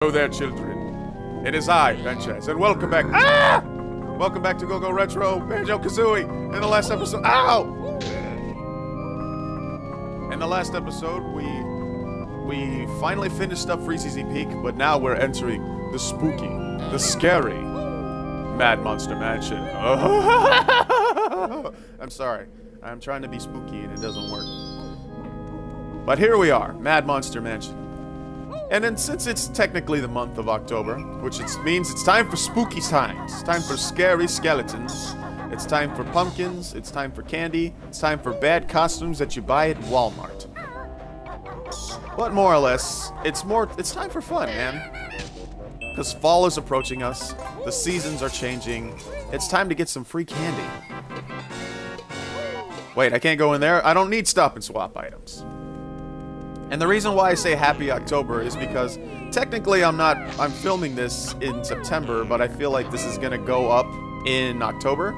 Hello there, children. It is I, Benchaz, and welcome back. Welcome back to Go Retro, Banjo-Kazooie. In the last episode, In the last episode, we finally finished up Freezeezy Peak, but now we're entering the spooky, the scary Mad Monster Mansion. I'm sorry. I'm trying to be spooky and it doesn't work. But here we are, Mad Monster Mansion. And then since it's technically the month of October, which means it's time for spooky times, it's time for scary skeletons, it's time for pumpkins, it's time for candy, it's time for bad costumes that you buy at Walmart. But more or less, it's time for fun, man. Because fall is approaching us, the seasons are changing, it's time to get some free candy. Wait, I can't go in there? I don't need stop and swap items. And the reason why I say Happy October is because technically I'm filming this in September, but I feel like this is gonna go up in October.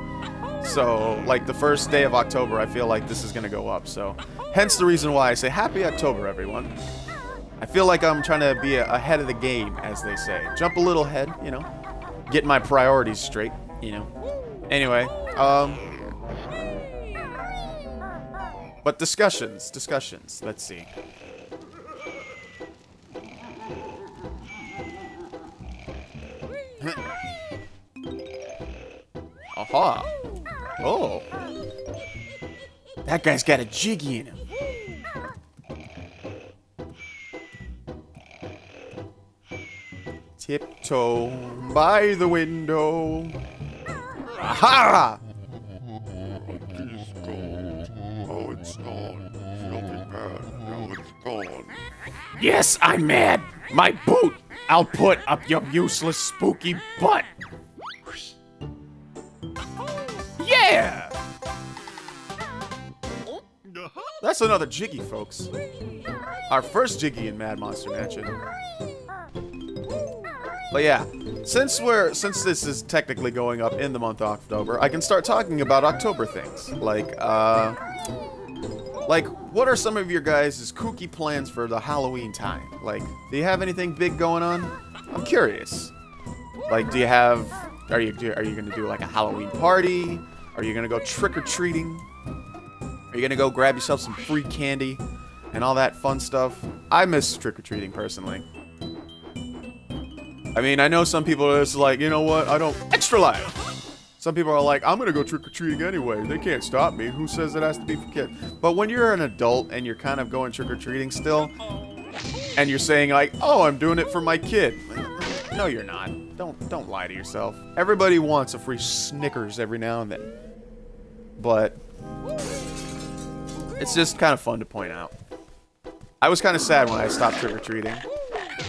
So, like the first day of October, I feel like this is gonna go up. So, hence the reason why I say Happy October, everyone. I feel like I'm trying to be ahead of the game, as they say. Jump a little ahead, you know. Get my priorities straight, you know. Anyway, but discussions. Let's see. Aha! Oh! That guy's got a jiggy in him. Tiptoe by the window. Aha! Oh, it's gone. Filthy bad. Now it's gone. Yes, I'm mad. My boot. I'll put up your useless, spooky butt. Yeah! That's another Jiggy, folks. Our first Jiggy in Mad Monster Mansion. But yeah, since this is technically going up in the month of October, I can start talking about October things. Like, what are some of your guys' kooky plans for the Halloween time? Like, do you have anything big going on? I'm curious. Like, are you gonna do like a Halloween party? Are you gonna go trick-or-treating? Are you gonna go grab yourself some free candy and all that fun stuff? I miss trick-or-treating personally. I mean, I know some people are just like, you know what, extra life! Some people are like, I'm gonna go trick-or-treating anyway, they can't stop me, who says it has to be for kids? But when you're an adult and you're kind of going trick-or-treating still, and you're saying like, oh, I'm doing it for my kid. Like, no, you're not. Don't lie to yourself. Everybody wants a free Snickers every now and then. But it's just kind of fun to point out. I was kind of sad when I stopped trick-or-treating.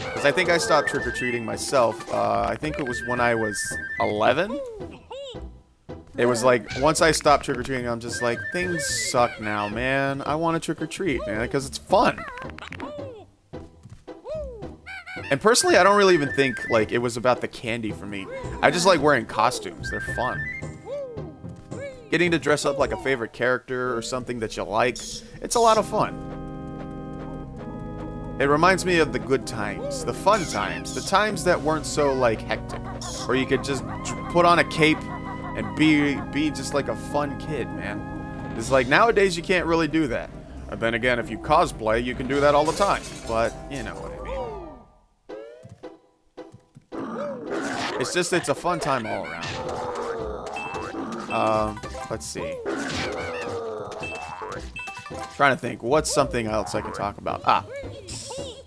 Because I think I stopped trick-or-treating myself. I think it was when I was 11. It was like, once I stopped trick-or-treating, I'm just like, things suck now, man. I want to trick-or-treat, man, because it's fun. And personally, I don't really even think, like, it was about the candy for me. I just like wearing costumes. They're fun. Getting to dress up like a favorite character or something that you like, it's a lot of fun. It reminds me of the good times, the fun times, the times that weren't so, like, hectic. Where you could just put on a cape and be just like a fun kid, man. It's like, nowadays you can't really do that. And then again, if you cosplay, you can do that all the time. But, you know what I mean. It's a fun time all around. Let's see. Trying to think, what's something else I can talk about?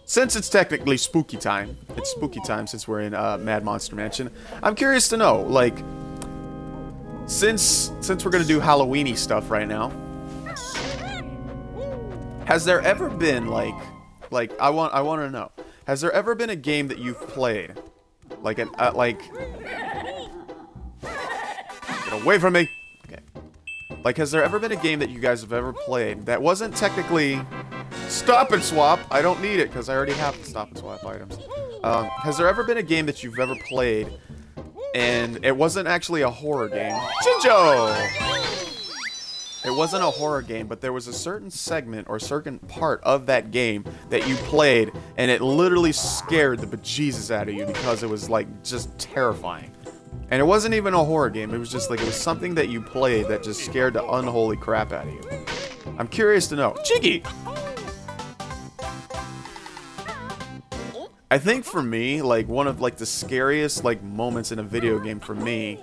Since it's technically spooky time, it's spooky time since we're in Mad Monster Mansion, I'm curious to know, like, since we're gonna do Halloween-y stuff right now, has there ever been, like, I want to know, has there ever been a game that you've played, like, get away from me! Okay. Like, has there ever been a game that you guys have ever played that wasn't technically stop and swap? I don't need it, because I already have the stop and swap items. Has there ever been a game that you've ever played, and it wasn't actually a horror game? Jinjo! It wasn't a horror game, but there was a certain segment or certain part of that game that you played, and it literally scared the bejesus out of you because it was, like, just terrifying. And it wasn't even a horror game, it was just, like, it was something that you played that just scared the unholy crap out of you. I'm curious to know. Jiggy! I think for me, like, one of, like, the scariest, like, moments in a video game for me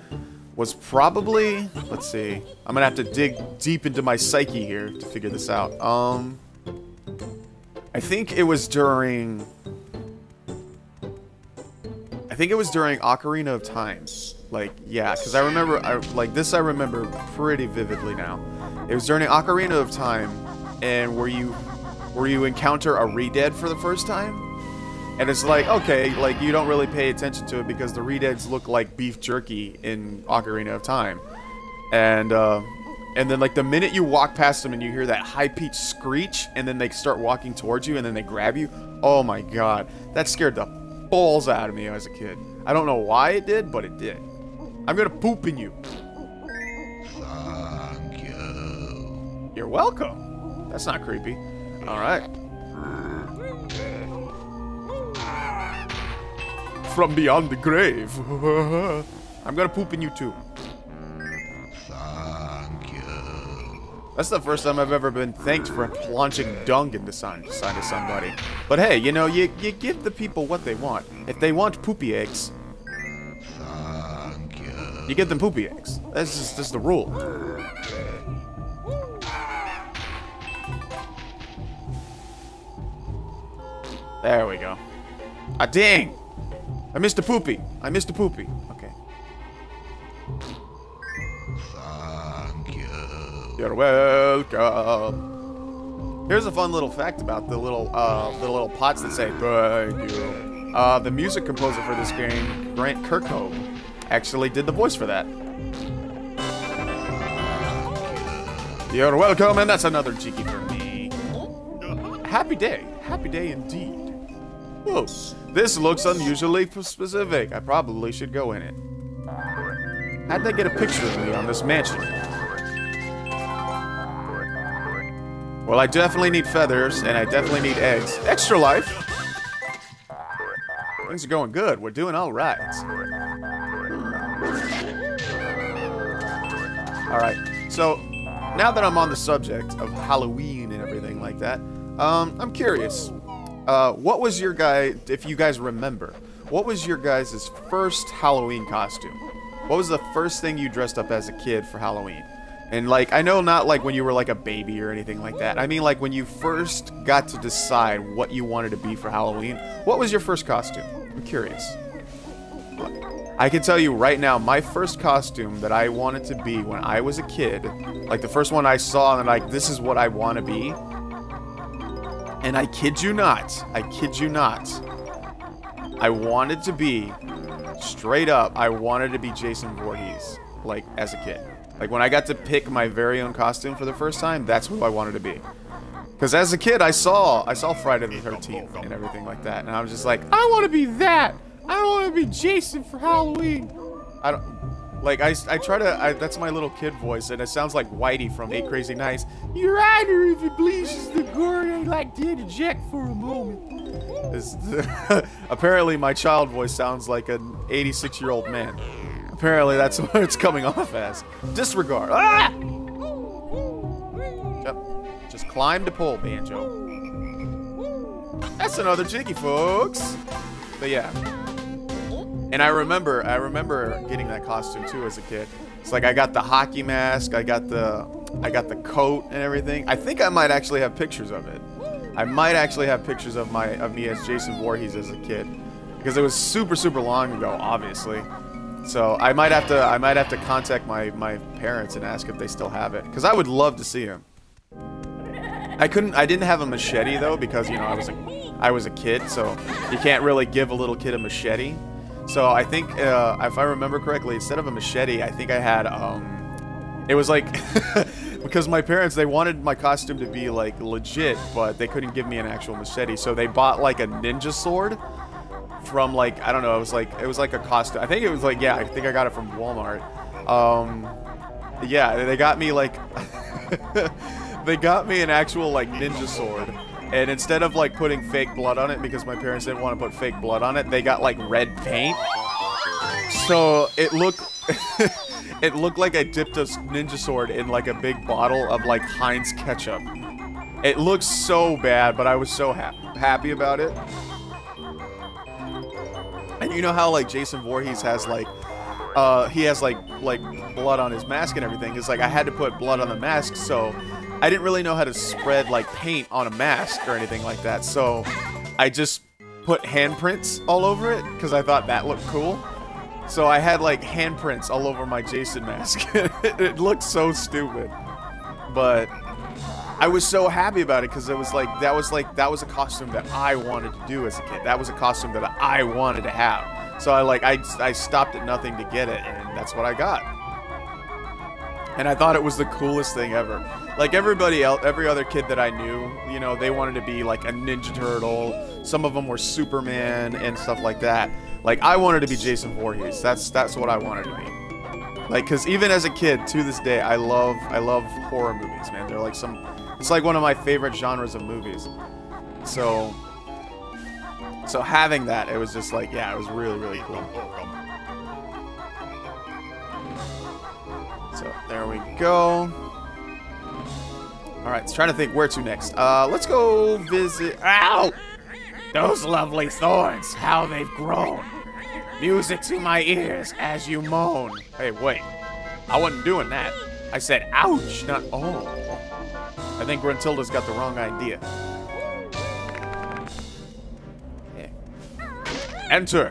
was probably, let's see, I'm gonna have to dig deep into my psyche here to figure this out. I think it was during Ocarina of Time. Like, yeah, because I remember, I remember pretty vividly now. It was during Ocarina of Time, and where you encounter a Re-Dead for the first time. And it's like, okay, like, you don't really pay attention to it because the Re-Deads look like beef jerky in Ocarina of Time. And then, like, the minute you walk past them and you hear that high-pitched screech, and then they start walking towards you, and then they grab you, oh my god. That scared the balls out of me as a kid. I don't know why it did, but it did. I'm gonna poop in you. Thank you. You're welcome. That's not creepy. Alright. From beyond the grave. I'm gonna poop in you too. Thank you. That's the first time I've ever been thanked for launching dung into somebody. But hey, you know, you give the people what they want. If they want poopy eggs, Thank you. you give them poopy eggs. That's just the rule. There we go. Ah, dang! I missed a poopy. I missed a poopy. Okay. Thank you. You're welcome. Here's a fun little fact about the little pots that say thank you. The music composer for this game, Grant Kirkhope, actually did the voice for that. You're welcome, and that's another cheeky for me. Happy day. Happy day indeed. Whoa, this looks unusually specific. I probably should go in it. How'd they get a picture of me on this mansion? Well, I definitely need feathers, and I definitely need eggs. Extra life! Things are going good. We're doing all right. Alright, so now that I'm on the subject of Halloween and everything like that, I'm curious. What was your guy, if you guys remember, what was your guys' first Halloween costume? What was the first thing you dressed up as a kid for Halloween? And, like, I know not, like, when you were, like, a baby or anything like that. I mean, like, when you first got to decide what you wanted to be for Halloween, what was your first costume? I'm curious. I can tell you right now, my first costume that I wanted to be when I was a kid, like, the first one I saw and, like, this is what I want to be. And I kid you not, I wanted to be, straight up, I wanted to be Jason Voorhees, like, as a kid. Like, when I got to pick my very own costume for the first time, that's who I wanted to be. Because as a kid, I saw Friday the 13th and everything like that, and I was just like, I want to be that! I don't want to be Jason for Halloween! I don't... Like, I try to, that's my little kid voice, and it sounds like Whitey from 8 Crazy Nights. Your Honor, if it pleases the court, I'd like to interject for a moment. Apparently, my child voice sounds like an 86-year-old man. Apparently, that's what it's coming off as. Disregard. Ah! Yep. Just climb the pole, Banjo. That's another Jiggy, folks. But yeah. And I remember getting that costume too as a kid. It's like I got the hockey mask, I got the coat and everything. I think I might actually have pictures of it. I might actually have pictures of me as Jason Voorhees as a kid, because it was super long ago, obviously. So I might have to contact my parents and ask if they still have it, because I would love to see him. I didn't have a machete though, because you know I was a kid, so you can't really give a little kid a machete. So I think, if I remember correctly, instead of a machete, I think I had, it was like, because my parents, they wanted my costume to be, like, legit, but they couldn't give me an actual machete, so they bought, like, a ninja sword from, like, I don't know, it was like a costume. I think it was, like, yeah, I think I got it from Walmart. Yeah, they got me, like, They got me an actual, like, ninja sword. And instead of, like, putting fake blood on it, because my parents didn't want to put fake blood on it, they got, like, red paint. So, it looked... it looked like I dipped a ninja sword in, like, a big bottle of, like, Heinz ketchup. It looked so bad, but I was so happy about it. And you know how, like, Jason Voorhees has, like... he has, like, blood on his mask and everything. It's like, I had to put blood on the mask, so... I didn't really know how to spread, like, paint on a mask or anything like that, so I just put handprints all over it, because I thought that looked cool. So I had, like, handprints all over my Jason mask. It looked so stupid. But I was so happy about it, because it was like, that was a costume that I wanted to do as a kid. That was a costume that I wanted to have. So I stopped at nothing to get it, and that's what I got. And I thought it was the coolest thing ever. Like, everybody else, every other kid that I knew, you know, they wanted to be, like, a Ninja Turtle. Some of them were Superman and stuff like that. Like, I wanted to be Jason Voorhees. That's what I wanted to be. Like, because even as a kid, to this day, I love horror movies, man. They're like it's like one of my favorite genres of movies. So having that, it was just like, yeah, it was really, really cool. So, there we go. Alright, trying to think where to next. Let's go visit... Ow! Those lovely thorns, how they've grown. Music to my ears as you moan. Hey, wait. I wasn't doing that. I said ouch, not oh. I think Gruntilda's got the wrong idea. Yeah. Enter.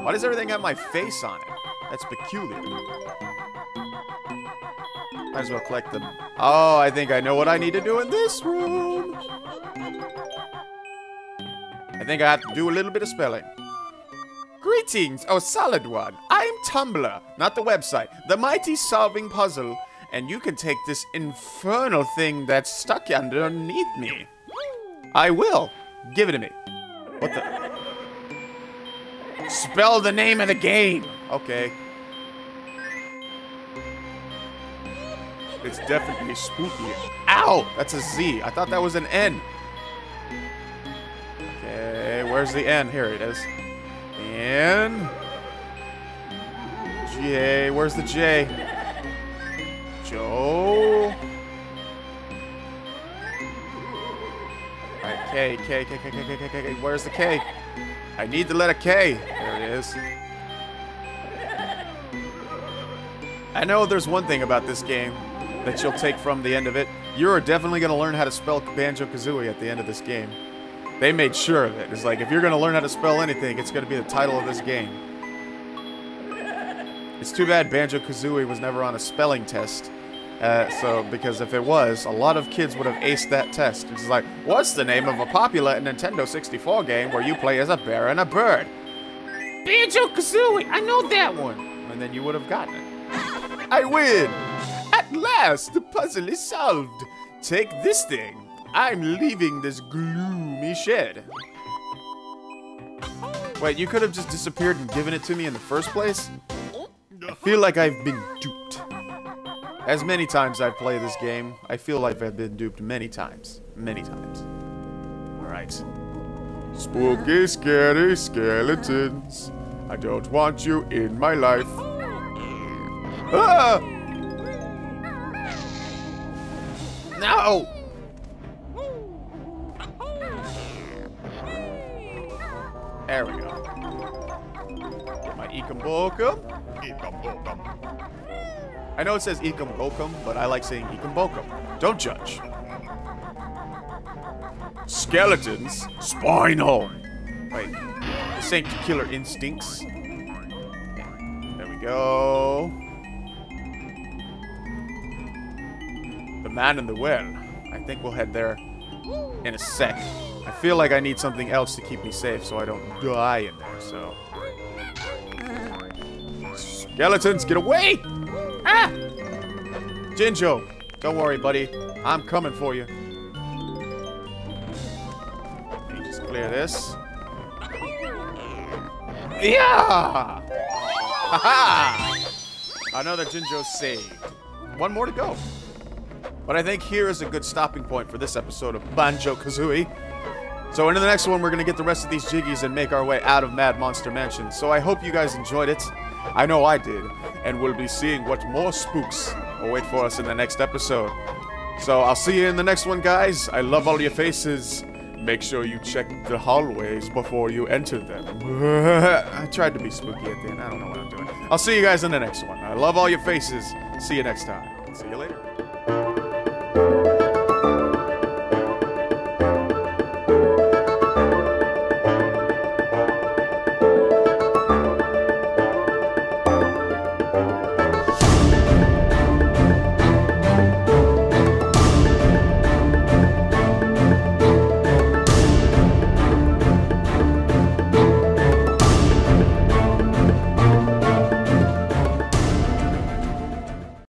Why does everything have my face on it? That's peculiar. Might as well collect them. Oh, I think I know what I need to do in this room. I think I have to do a little bit of spelling. Greetings, oh solid one. I'm Tumblr, not the website. The mighty solving puzzle. And you can take this infernal thing that's stuck underneath me. I will. Give it to me. What the... Spell the name of the game. Okay. It's definitely spooky. Ow! That's a Z. I thought that was an N. Okay, where's the N? Here it is. N. J. Where's the J? Joe. Alright, K. Where's the K? I need the letter K. There it is. I know there's one thing about this game that you'll take from the end of it. You're definitely going to learn how to spell Banjo-Kazooie at the end of this game. They made sure of it. It's like, if you're going to learn how to spell anything, it's going to be the title of this game. It's too bad Banjo-Kazooie was never on a spelling test. Because if it was, a lot of kids would have aced that test. It's like, what's the name of a popular Nintendo 64 game where you play as a bear and a bird? Banjo-Kazooie! I know that one! And then you would have gotten it. I win! At last, the puzzle is solved. Take this thing. I'm leaving this gloomy shed. Wait, you could have just disappeared and given it to me in the first place? I feel like I've been duped. As many times I've played this game, I feel like I've been duped many times. Many times. Alright. Spooky, scary skeletons. I don't want you in my life. Ah! No! There we go. My Ekum Bokum. I know it says Ekum Bokum, but I like saying Ekum Bokum. Don't judge. Skeletons? Spinal! Wait. This ain't Killer Instincts. There we go. The man in the well. I think we'll head there in a sec. I feel like I need something else to keep me safe so I don't die in there, so... Skeletons, get away! Ah! Jinjo, don't worry, buddy. I'm coming for you. Let me just clear this. Yeah! Ha-ha! Another Jinjo saved. One more to go. But I think here is a good stopping point for this episode of Banjo-Kazooie. So into the next one, we're going to get the rest of these jiggies and make our way out of Mad Monster Mansion. So I hope you guys enjoyed it. I know I did. And we'll be seeing what more spooks await for us in the next episode. So I'll see you in the next one, guys. I love all your faces. Make sure you check the hallways before you enter them. I tried to be spooky at the end. I don't know what I'm doing. I'll see you guys in the next one. I love all your faces. See you next time. See you later.